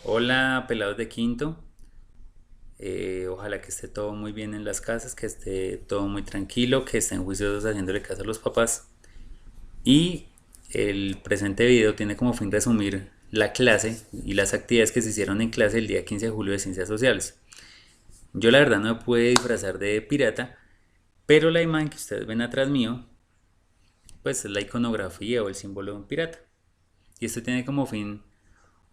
Hola, pelados de quinto. Ojalá que esté todo muy bien en las casas, que esté todo muy tranquilo, que estén juiciosos haciéndole caso a los papás. Y el presente video tiene como fin resumir la clase y las actividades que se hicieron en clase el día 15 de julio de Ciencias Sociales. Yo la verdad no me pude disfrazar de pirata, pero la imagen que ustedes ven atrás mío, pues es la iconografía o el símbolo de un pirata. Y esto tiene como fin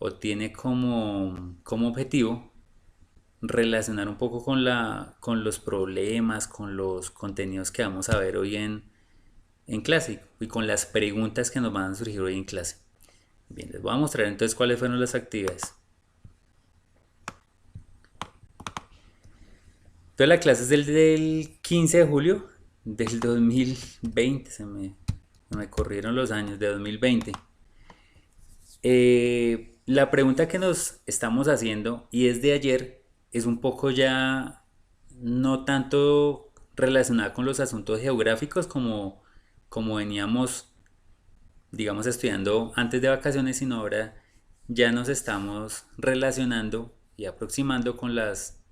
o tiene como objetivo relacionar un poco con los problemas, con los contenidos que vamos a ver hoy en clase y con las preguntas que nos van a surgir hoy en clase. Bien, les voy a mostrar entonces cuáles fueron las actividades. Entonces la clase es del 15 de julio del 2020, se me corrieron los años, de 2020. La pregunta que nos estamos haciendo y es de ayer es un poco ya no tanto relacionada con los asuntos geográficos como veníamos, digamos, estudiando antes de vacaciones, sino ahora ya nos estamos relacionando y aproximando con las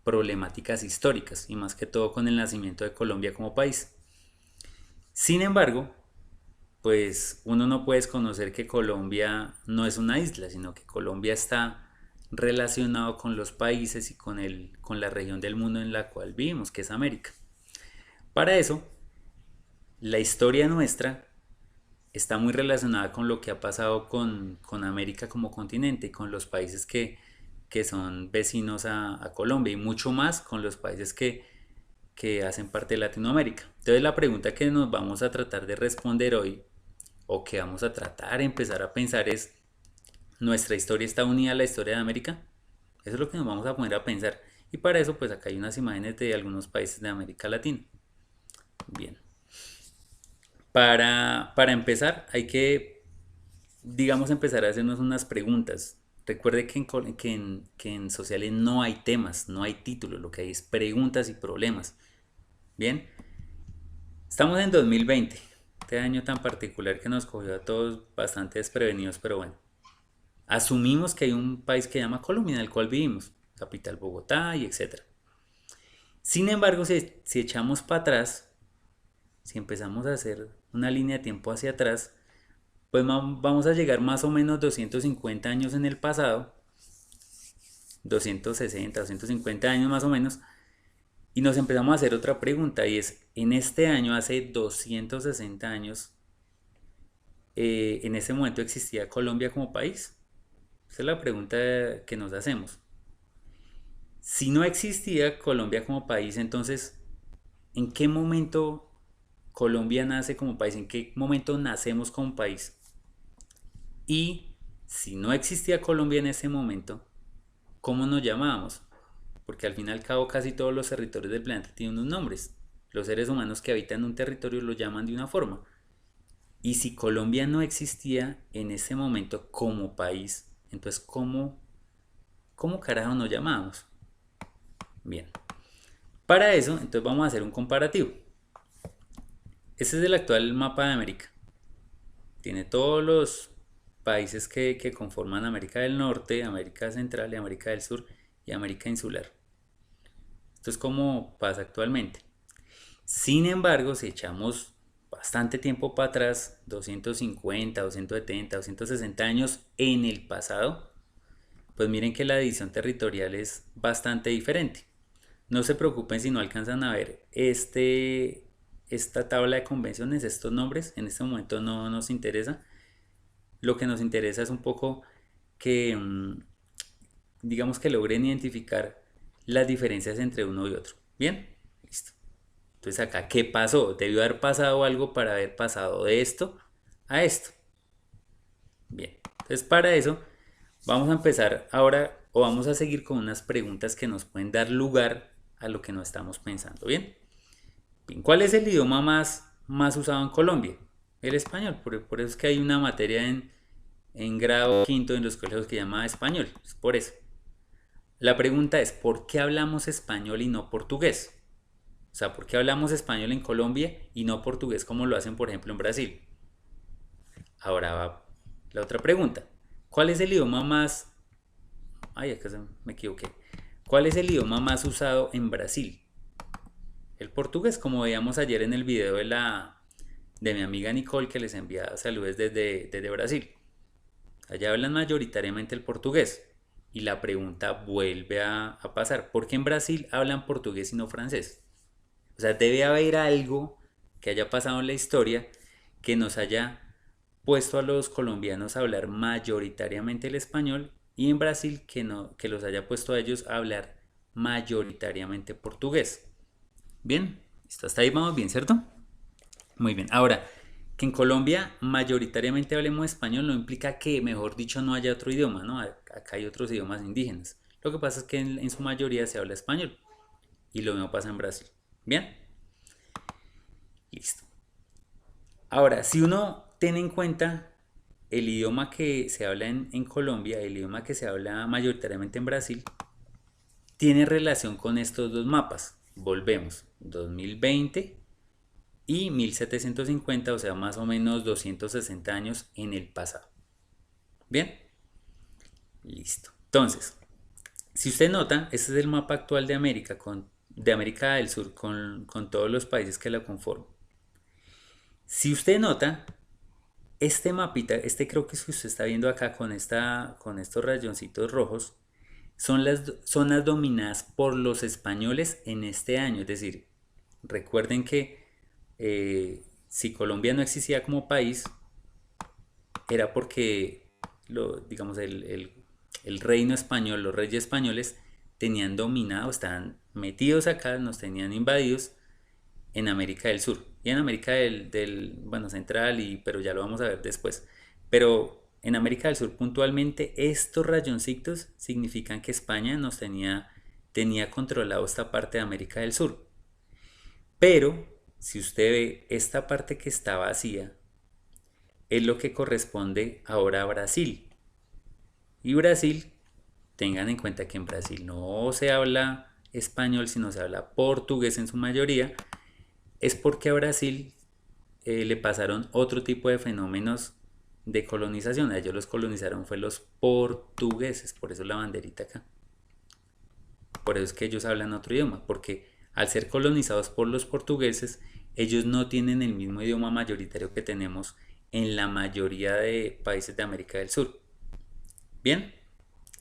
problemáticas históricas y más que todo con el nacimiento de Colombia como país. Sin embargo, pues uno no puede desconocer que Colombia no es una isla, sino que Colombia está relacionado con los países y con la región del mundo en la cual vivimos, que es América. Para eso, la historia nuestra está muy relacionada con lo que ha pasado con América como continente, con los países que son vecinos a Colombia y mucho más con los países que hacen parte de Latinoamérica. Entonces la pregunta que nos vamos a tratar de responder hoy o que vamos a tratar de empezar a pensar es, ¿nuestra historia está unida a la historia de América? Eso es lo que nos vamos a poner a pensar. Y para eso, pues acá hay unas imágenes de algunos países de América Latina. Bien. Para empezar, hay que, digamos, empezar a hacernos unas preguntas. Recuerde que en sociales no hay temas, no hay títulos, lo que hay es preguntas y problemas. Bien, estamos en 2020, este año tan particular que nos cogió a todos bastante desprevenidos, pero bueno. Asumimos que hay un país que se llama Colombia en el cual vivimos, capital Bogotá y etcétera. Sin embargo, si echamos para atrás, si empezamos a hacer una línea de tiempo hacia atrás, pues vamos a llegar más o menos 250 años en el pasado, 260, 250 años más o menos, y nos empezamos a hacer otra pregunta y es, en este año, hace 260 años, en ese momento existía Colombia como país. Esa es la pregunta que nos hacemos. Si no existía Colombia como país, entonces, ¿en qué momento Colombia nace como país? ¿En qué momento nacemos como país? Y si no existía Colombia en ese momento, ¿cómo nos llamábamos? Porque al fin y al cabo casi todos los territorios del planeta tienen unos nombres. Los seres humanos que habitan un territorio lo llaman de una forma. Y si Colombia no existía en ese momento como país, entonces ¿cómo carajo nos llamábamos? Bien. Para eso, entonces vamos a hacer un comparativo. Este es el actual mapa de América. Tiene todos los países que conforman América del Norte, América Central y América del Sur y América Insular. Esto es como pasa actualmente. Sin embargo, si echamos bastante tiempo para atrás, 250, 270, 260 años en el pasado, pues miren que la división territorial es bastante diferente. No se preocupen si no alcanzan a ver esta tabla de convenciones, estos nombres, en este momento no nos interesa. Lo que nos interesa es un poco que, digamos que logren identificar las diferencias entre uno y otro. Bien, listo. Entonces acá, ¿qué pasó? Debió haber pasado algo para haber pasado de esto a esto. Bien, entonces para eso vamos a empezar ahora o vamos a seguir con unas preguntas que nos pueden dar lugar a lo que nos estamos pensando. Bien, bien, ¿cuál es el idioma más usado en Colombia? El español, por eso es que hay una materia en grado quinto en los colegios que se llama español, es por eso. La pregunta es, ¿por qué hablamos español y no portugués? O sea, ¿por qué hablamos español en Colombia y no portugués como lo hacen, por ejemplo, en Brasil? Ahora va la otra pregunta. ¿Cuál es el idioma más Ay, acá me equivoqué. ¿Cuál es el idioma más usado en Brasil? El portugués, como veíamos ayer en el video de mi amiga Nicole que les envía saludos desde Brasil. Allá hablan mayoritariamente el portugués. Y la pregunta vuelve a pasar. ¿Por qué en Brasil hablan portugués y no francés? O sea, debe haber algo que haya pasado en la historia que nos haya puesto a los colombianos a hablar mayoritariamente el español y en Brasil que, no, que los haya puesto a ellos a hablar mayoritariamente portugués. Bien, esto hasta ahí vamos bien, ¿cierto? Muy bien. Ahora, que en Colombia mayoritariamente hablemos español no implica que, mejor dicho, no haya otro idioma, ¿no? Acá hay otros idiomas indígenas. Lo que pasa es que en su mayoría se habla español y lo mismo pasa en Brasil. Bien, listo. Ahora, si uno tiene en cuenta el idioma que se habla en Colombia, el idioma que se habla mayoritariamente en Brasil, tiene relación con estos dos mapas. Volvemos, 2020 y 1750, o sea, más o menos 260 años en el pasado. Bien, listo. Entonces, si usted nota, este es el mapa actual de América, de América del Sur, con todos los países que la conforman. Si usted nota, este mapita, este creo que es que usted está viendo acá con estos rayoncitos rojos, son las zonas dominadas por los españoles en este año. Es decir, recuerden que si Colombia no existía como país, era porque digamos, el reino español, los reyes españoles tenían dominado, estaban metidos acá, nos tenían invadidos en América del Sur y en América bueno, central, pero ya lo vamos a ver después. Pero en América del Sur puntualmente estos rayoncitos significan que España tenía controlado esta parte de América del Sur. Pero si usted ve esta parte que está vacía, es lo que corresponde ahora a Brasil. Y Brasil, tengan en cuenta que en Brasil no se habla español, sino se habla portugués en su mayoría, es porque a Brasil le pasaron otro tipo de fenómenos de colonización. A ellos los colonizaron fue los portugueses, por eso la banderita acá. Por eso es que ellos hablan otro idioma, porque al ser colonizados por los portugueses, ellos no tienen el mismo idioma mayoritario que tenemos en la mayoría de países de América del Sur. Bien,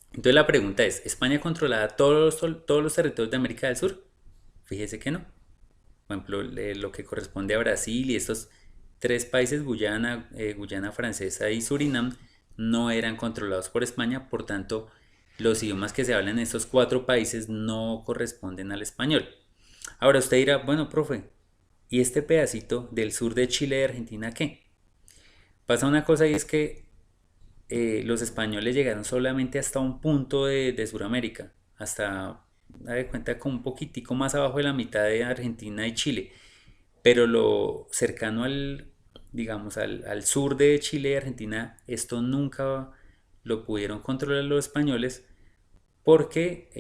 entonces la pregunta es, ¿España controlaba todos los territorios de América del Sur? Fíjese que no. Por ejemplo, lo que corresponde a Brasil y estos tres países, Guyana Francesa y Surinam, no eran controlados por España, por tanto, los idiomas que se hablan en estos cuatro países no corresponden al español. Ahora usted dirá, bueno, profe, ¿y este pedacito del sur de Chile y Argentina qué? Pasa una cosa y es que los españoles llegaron solamente hasta un punto de Sudamérica, hasta, da de cuenta, como un poquitico más abajo de la mitad de Argentina y Chile, pero lo cercano digamos, al sur de Chile y Argentina, esto nunca lo pudieron controlar los españoles porque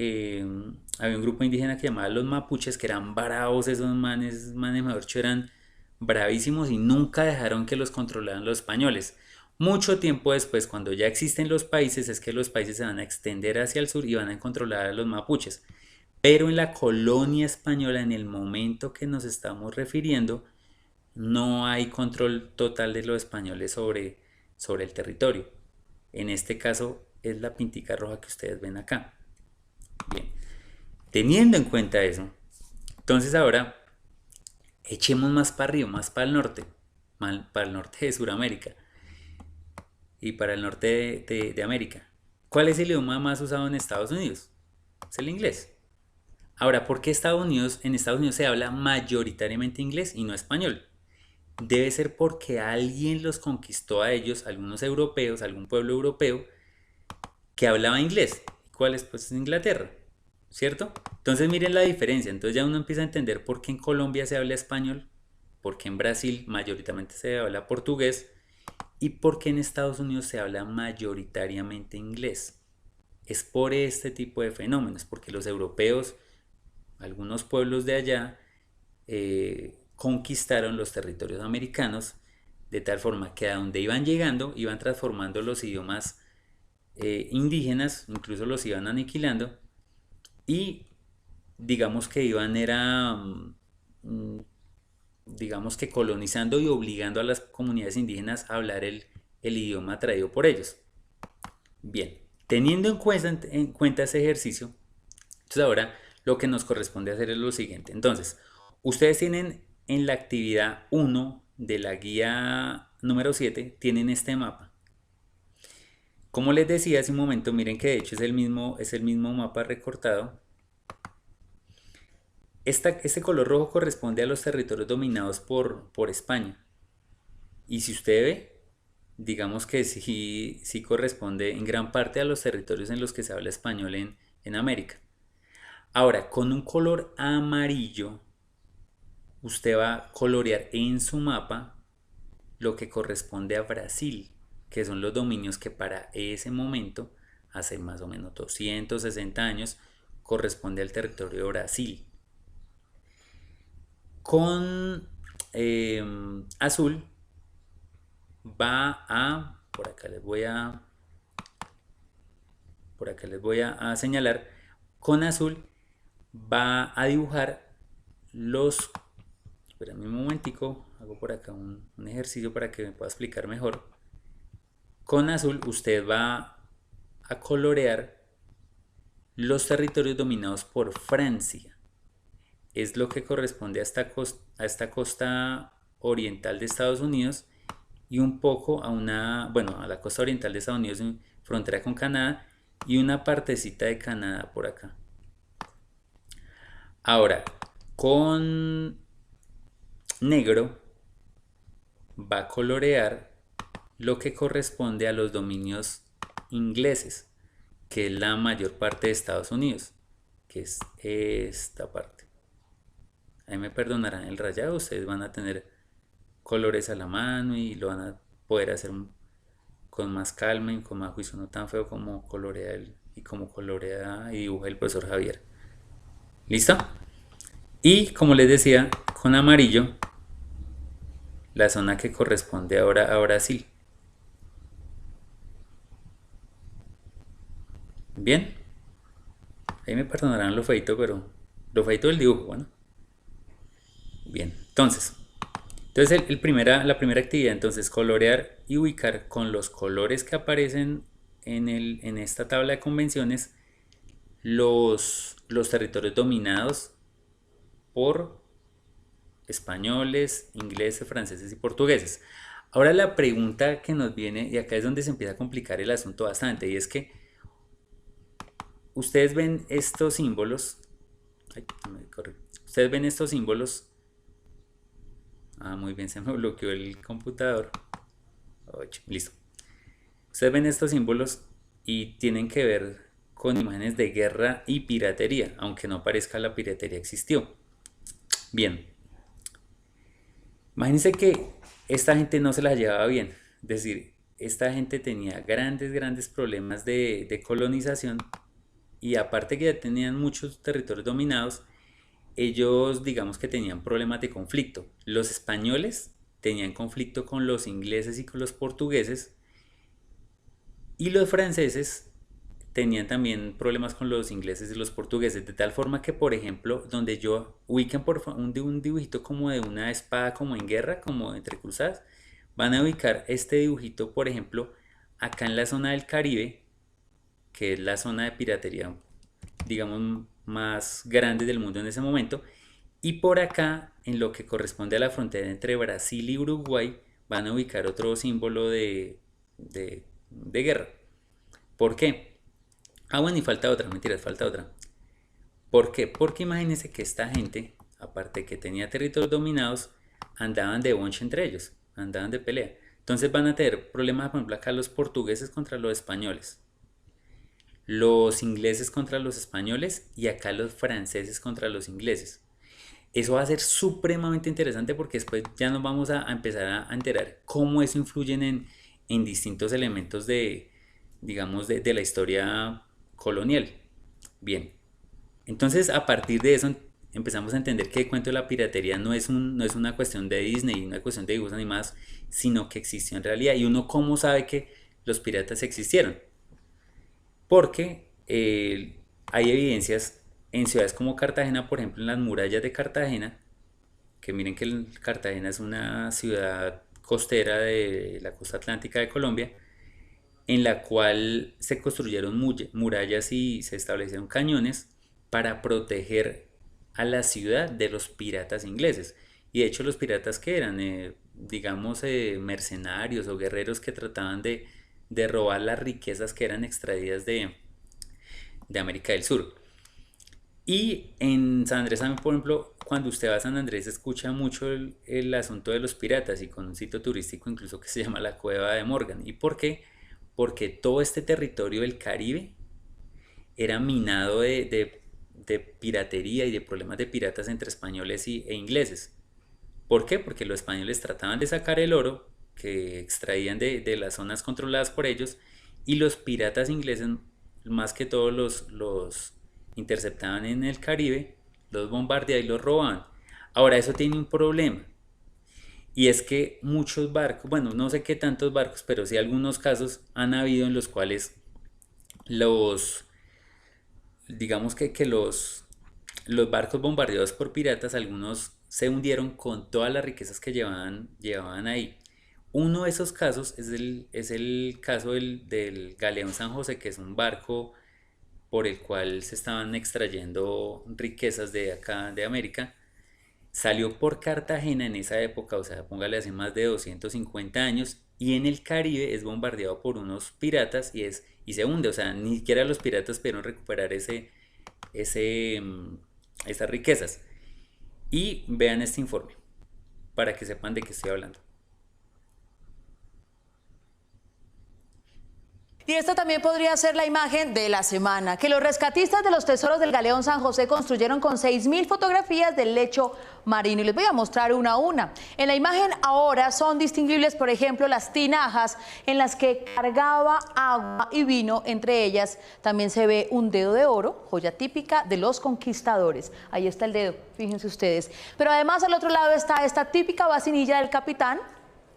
había un grupo indígena que llamaba los mapuches, que eran bravos, esos manes mejor dicho, eran bravísimos y nunca dejaron que los controlaran los españoles. Mucho tiempo después, cuando ya existen los países, es que los países se van a extender hacia el sur y van a controlar a los mapuches. Pero en la colonia española, en el momento que nos estamos refiriendo, no hay control total de los españoles sobre el territorio. En este caso es la pintica roja que ustedes ven acá. Bien, teniendo en cuenta eso, entonces ahora echemos más para arriba, más para el norte, para el norte de Sudamérica y para el norte de América. ¿Cuál es el idioma más usado en Estados Unidos? Es el inglés. Ahora, ¿por qué en Estados Unidos se habla mayoritariamente inglés y no español? Debe ser porque alguien los conquistó a ellos, algunos europeos, algún pueblo europeo que hablaba inglés. ¿Cuál es? Pues Inglaterra, ¿cierto? Entonces miren la diferencia. Entonces ya uno empieza a entender por qué en Colombia se habla español, por qué en Brasil mayoritariamente se habla portugués y por qué en Estados Unidos se habla mayoritariamente inglés. Es por este tipo de fenómenos, porque los europeos, algunos pueblos de allá, conquistaron los territorios americanos de tal forma que a donde iban llegando iban transformando los idiomas indígenas, incluso los iban aniquilando y digamos que iban era, digamos que colonizando y obligando a las comunidades indígenas a hablar el idioma traído por ellos. Bien, teniendo en cuenta ese ejercicio, entonces ahora lo que nos corresponde hacer es lo siguiente. Entonces, ustedes tienen en la actividad 1 de la guía número 7, tienen este mapa. Como les decía hace un momento, miren que de hecho es el mismo mapa recortado. Este color rojo corresponde a los territorios dominados por España. Y si usted ve, digamos que sí corresponde en gran parte a los territorios en los que se habla español en América. Ahora, con un color amarillo, usted va a colorear en su mapa lo que corresponde a Brasil, que son los dominios que para ese momento, hace más o menos 260 años, corresponde al territorio de Brasil. Con azul va a, por acá les voy a señalar, con azul va a dibujar los, espérame un momentico, hago por acá un ejercicio para que me pueda explicar mejor. Con azul usted va a colorear los territorios dominados por Francia. Es lo que corresponde a esta costa oriental de Estados Unidos y un poco a a la costa oriental de Estados Unidos en frontera con Canadá y una partecita de Canadá por acá. Ahora, con negro va a colorear lo que corresponde a los dominios ingleses, que es la mayor parte de Estados Unidos, que es esta parte. Ahí me perdonarán el rayado, ustedes van a tener colores a la mano y lo van a poder hacer con más calma y con más juicio, no tan feo como colorea y dibuja el profesor Javier. ¿Listo? Y como les decía, con amarillo, la zona que corresponde ahora a Brasil. Bien, ahí me perdonarán lo feito, pero lo feito del dibujo, bueno. Bien, entonces la primera actividad entonces colorear y ubicar con los colores que aparecen en esta tabla de convenciones los territorios dominados por españoles, ingleses, franceses y portugueses. Ahora la pregunta que nos viene, y acá es donde se empieza a complicar el asunto bastante, y es que ustedes ven estos símbolos, ustedes ven estos símbolos, muy bien, se me bloqueó el computador, listo. Ustedes ven estos símbolos y tienen que ver con imágenes de guerra y piratería, aunque no parezca, la piratería existió. Bien, imagínense que esta gente no se la llevaba bien, es decir, esta gente tenía grandes problemas de colonización y aparte que ya tenían muchos territorios dominados, ellos digamos que tenían problemas de conflicto. Los españoles tenían conflicto con los ingleses y con los portugueses y los franceses tenían también problemas con los ingleses y los portugueses, de tal forma que, por ejemplo, donde yo ubiquen un dibujito como de una espada como en guerra, como entre cruzadas, van a ubicar este dibujito, por ejemplo, acá en la zona del Caribe, que es la zona de piratería, digamos, más grande del mundo en ese momento, y por acá, en lo que corresponde a la frontera entre Brasil y Uruguay, van a ubicar otro símbolo de guerra. ¿Por qué? Bueno, y falta otra, mentiras, falta otra. ¿Por qué? Porque imagínense que esta gente, aparte que tenía territorios dominados, andaban de bonche entre ellos, andaban de pelea. Entonces van a tener problemas, por ejemplo, acá los portugueses contra los españoles, los ingleses contra los españoles y acá los franceses contra los ingleses. Eso va a ser supremamente interesante porque después ya nos vamos a empezar a enterar cómo eso influye en distintos elementos digamos, de la historia colonial. Bien, entonces a partir de eso empezamos a entender que el cuento de la piratería no es una cuestión de Disney, una cuestión de dibujos animados, sino que existió en realidad. Y uno cómo sabe que los piratas existieron. porque hay evidencias en ciudades como Cartagena, por ejemplo, en las murallas de Cartagena, que miren que Cartagena es una ciudad costera de la costa atlántica de Colombia, en la cual se construyeron murallas y se establecieron cañones para proteger a la ciudad de los piratas ingleses. Y de hecho los piratas que eran, digamos, mercenarios o guerreros que trataban de robar las riquezas que eran extraídas de América del Sur. Y en San Andrés también, por ejemplo, cuando usted va a San Andrés escucha mucho el asunto de los piratas y con un sitio turístico incluso que se llama la Cueva de Morgan. ¿Y por qué? Porque todo este territorio del Caribe era minado de piratería y de problemas de piratas entre españoles e ingleses. ¿Por qué? Porque los españoles trataban de sacar el oro que extraían de las zonas controladas por ellos y los piratas ingleses, más que todos los interceptaban en el Caribe, los bombardeaban y los robaban. Ahora eso tiene un problema y es que muchos barcos, bueno, no sé qué tantos barcos, pero sí algunos casos han habido en los cuales los, digamos que los barcos bombardeados por piratas, algunos se hundieron con todas las riquezas que llevaban ahí. Uno de esos casos es el caso del Galeón San José, que es un barco por el cual se estaban extrayendo riquezas de acá, de América. Salió por Cartagena en esa época, o sea, póngale hace más de 250 años, y en el Caribe es bombardeado por unos piratas y se hunde, o sea, ni siquiera los piratas pudieron recuperar ese, esas riquezas. Y vean este informe para que sepan de qué estoy hablando. Y esta también podría ser la imagen de la semana, que los rescatistas de los tesoros del Galeón San José construyeron con 6.000 fotografías del lecho marino. Y les voy a mostrar una a una. En la imagen ahora son distinguibles, por ejemplo, las tinajas en las que cargaba agua y vino. Entre ellas también se ve un dedo de oro, joya típica de los conquistadores. Ahí está el dedo, fíjense ustedes. Pero además al otro lado está esta típica vasinilla del capitán.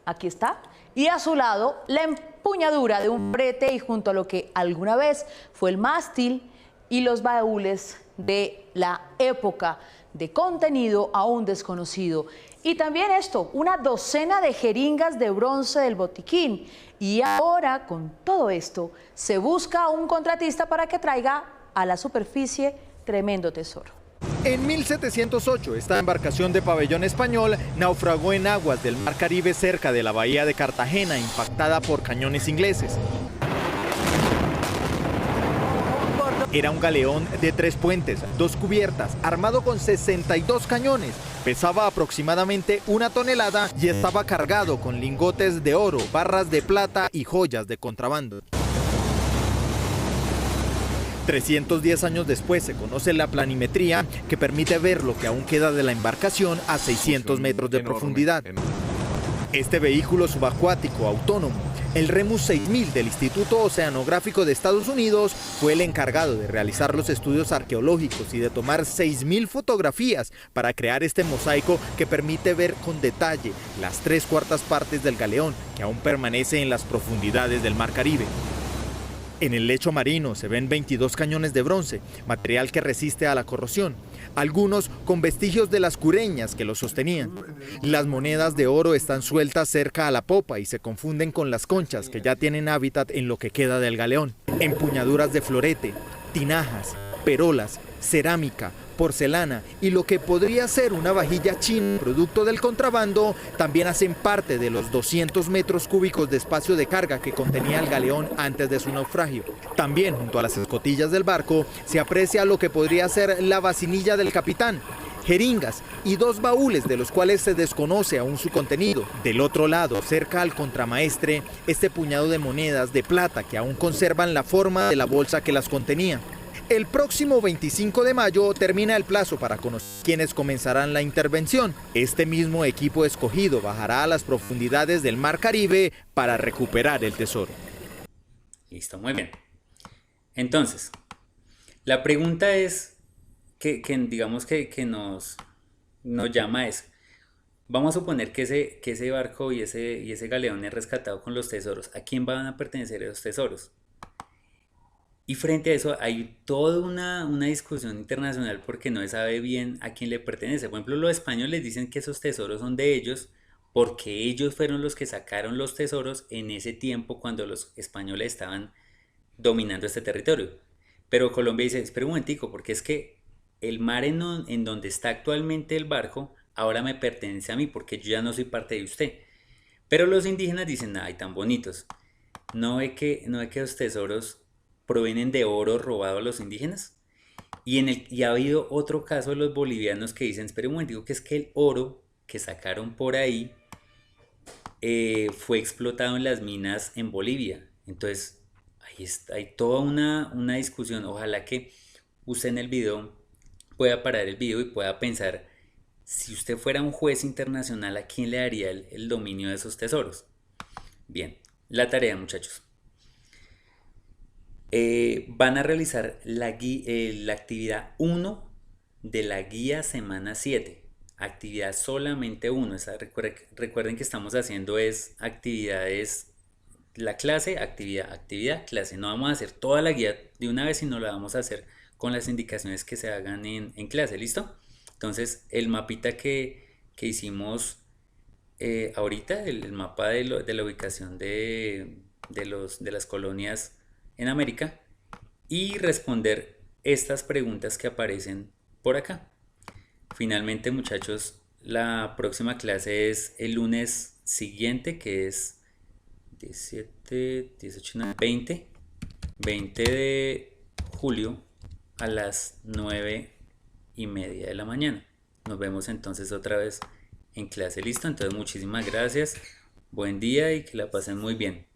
Aquí está. Y a su lado la empuñadura de un brete y junto a lo que alguna vez fue el mástil y los baúles de la época de contenido aún desconocido. Y también esto, una docena de jeringas de bronce del botiquín. Y ahora con todo esto se busca un contratista para que traiga a la superficie tremendo tesoro. En 1708, esta embarcación de pabellón español naufragó en aguas del Mar Caribe cerca de la bahía de Cartagena, impactada por cañones ingleses. Era un galeón de 3 puentes, 2 cubiertas, armado con 62 cañones. Pesaba aproximadamente 1 tonelada y estaba cargado con lingotes de oro, barras de plata y joyas de contrabando. 310 años después se conoce la planimetría que permite ver lo que aún queda de la embarcación a 600 metros de profundidad. Este vehículo subacuático autónomo, el Remus 6000 del Instituto Oceanográfico de Estados Unidos, fue el encargado de realizar los estudios arqueológicos y de tomar 6.000 fotografías para crear este mosaico que permite ver con detalle las 3/4 partes del galeón que aún permanece en las profundidades del Mar Caribe. En el lecho marino se ven 22 cañones de bronce, material que resiste a la corrosión, algunos con vestigios de las cureñas que los sostenían. Las monedas de oro están sueltas cerca a la popa y se confunden con las conchas que ya tienen hábitat en lo que queda del galeón. Empuñaduras de florete, tinajas, perolas, cerámica, porcelana y lo que podría ser una vajilla china, producto del contrabando, también hacen parte de los 200 metros cúbicos de espacio de carga que contenía el galeón antes de su naufragio. También junto a las escotillas del barco se aprecia lo que podría ser la vasinilla del capitán, jeringas y 2 baúles de los cuales se desconoce aún su contenido. Del otro lado, cerca al contramaestre, este puñado de monedas de plata que aún conservan la forma de la bolsa que las contenía. El próximo 25 de mayo termina el plazo para conocer quiénes comenzarán la intervención. Este mismo equipo escogido bajará a las profundidades del Mar Caribe para recuperar el tesoro. Listo, muy bien. Entonces, la pregunta es digamos que nos llama es, vamos a suponer que ese barco y ese galeón es rescatado con los tesoros. ¿A quién van a pertenecer esos tesoros? Y frente a eso hay toda una discusión internacional porque no se sabe bien a quién le pertenece. Por ejemplo, los españoles dicen que esos tesoros son de ellos porque ellos fueron los que sacaron los tesoros en ese tiempo cuando los españoles estaban dominando este territorio. Pero Colombia dice, espera un momentico, porque es que el mar en donde está actualmente el barco ahora me pertenece a mí porque yo ya no soy parte de usted. Pero los indígenas dicen, ay, tan bonitos. ¿No ve que los tesoros provienen de oro robado a los indígenas? Y ha habido otro caso de los bolivianos que dicen, espera un momentico, que es que el oro que sacaron por ahí fue explotado en las minas en Bolivia. Entonces, hay toda una discusión. Ojalá que usted en el video pueda parar el video y pueda pensar, si usted fuera un juez internacional, ¿a quién le daría el dominio de esos tesoros? Bien, la tarea, muchachos. Van a realizar la actividad 1 de la guía semana 7. Actividad solamente 1. Recuerden que estamos haciendo es actividades, la clase, actividad, actividad, clase. No vamos a hacer toda la guía de una vez, sino la vamos a hacer con las indicaciones que se hagan en clase. ¿Listo? Entonces, el mapita que hicimos ahorita, el mapa de la ubicación de las colonias en América, y responder estas preguntas que aparecen por acá. Finalmente, muchachos, la próxima clase es el lunes siguiente, que es 17, 18, 20 de julio a las 9:30 de la mañana. Nos vemos entonces otra vez en clase. ¿Listo? Entonces, muchísimas gracias, buen día y que la pasen muy bien.